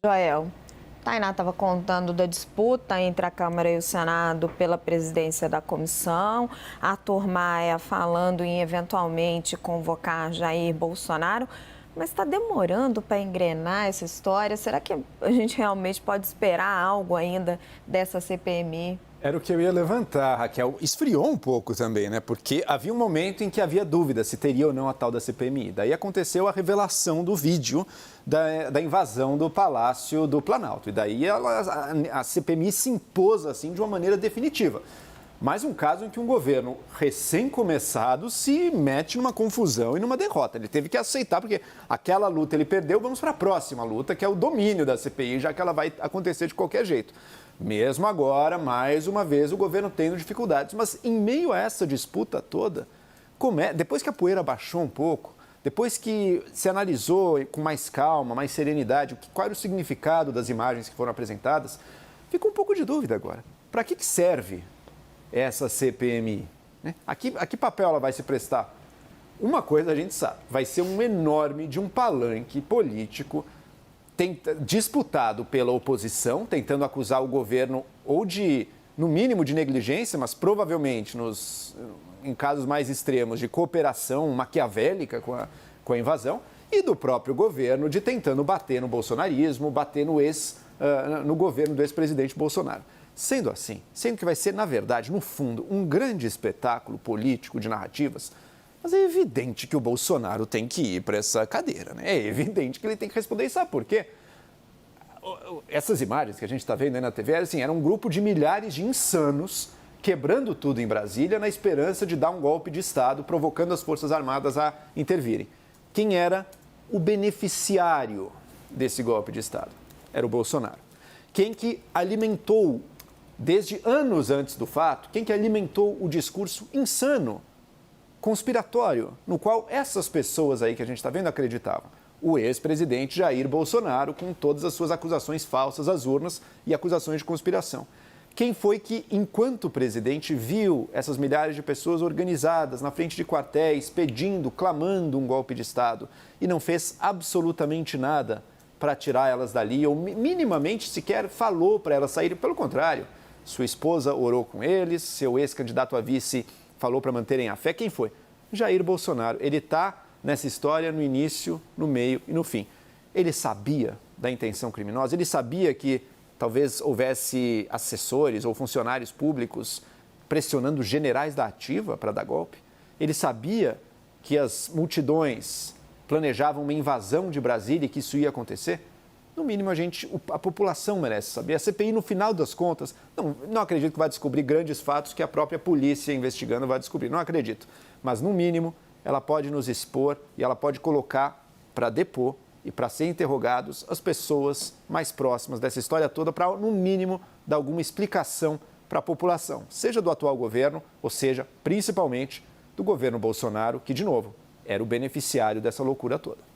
Joel, Tainá estava contando da disputa entre a Câmara e o Senado pela presidência da comissão, a Arthur Maia falando em eventualmente convocar Jair Bolsonaro, mas está demorando para engrenar essa história. Será que a gente realmente pode esperar algo ainda dessa CPMI? Era o que eu ia levantar, Raquel. Esfriou um pouco também, né? Porque havia um momento em que havia dúvida se teria ou não a tal da CPMI. Daí aconteceu a revelação do vídeo da invasão do Palácio do Planalto. E daí a CPMI se impôs assim de uma maneira definitiva. Mais um caso em que um governo recém-começado se mete numa confusão e numa derrota. Ele teve que aceitar, porque aquela luta ele perdeu, vamos para a próxima luta, que é o domínio da CPI, já que ela vai acontecer de qualquer jeito. Mesmo agora, mais uma vez, o governo tendo dificuldades. Mas em meio a essa disputa toda, depois que a poeira baixou um pouco, depois que se analisou com mais calma, mais serenidade, qual era o significado das imagens que foram apresentadas, fica um pouco de dúvida agora. Para que serve essa CPMI? Né? A que papel ela vai se prestar? Uma coisa a gente sabe, vai ser um enorme de um palanque político disputado pela oposição, tentando acusar o governo ou de, no mínimo, de negligência, mas provavelmente, em casos mais extremos, de cooperação maquiavélica com a invasão, e do próprio governo de tentando bater no bolsonarismo, bater no governo do ex-presidente Bolsonaro. Sendo assim, sendo que vai ser, na verdade, no fundo, um grande espetáculo político de narrativas, mas é evidente que o Bolsonaro tem que ir para essa cadeira, né? É evidente que ele tem que responder. E sabe por quê? Essas imagens que a gente está vendo aí na TV, assim, era um grupo de milhares de insanos quebrando tudo em Brasília na esperança de dar um golpe de Estado, provocando as Forças Armadas a intervirem. Quem era o beneficiário desse golpe de Estado? Era o Bolsonaro. Quem que alimentou, desde anos antes do fato, quem que alimentou o discurso insano, conspiratório, no qual essas pessoas aí que a gente está vendo acreditavam? O ex-presidente Jair Bolsonaro, com todas as suas acusações falsas às urnas e acusações de conspiração. Quem foi que, enquanto presidente, viu essas milhares de pessoas organizadas na frente de quartéis, pedindo, clamando um golpe de Estado e não fez absolutamente nada para tirar elas dali, ou minimamente sequer falou para elas saírem? Pelo contrário, sua esposa orou com eles, seu ex-candidato a vice falou para manterem a fé. Quem foi? Jair Bolsonaro. Ele está nessa história no início, no meio e no fim. Ele sabia da intenção criminosa, ele sabia que talvez houvesse assessores ou funcionários públicos pressionando generais da ativa para dar golpe. Ele sabia que as multidões planejavam uma invasão de Brasília e que isso ia acontecer. No mínimo, a população merece saber. A CPI, no final das contas, não acredito que vai descobrir grandes fatos que a própria polícia investigando vai descobrir. Não acredito. Mas, no mínimo, ela pode nos expor e ela pode colocar para depor e para ser interrogados as pessoas mais próximas dessa história toda para, no mínimo, dar alguma explicação para a população, seja do atual governo, ou seja, principalmente, do governo Bolsonaro, que, de novo, era o beneficiário dessa loucura toda.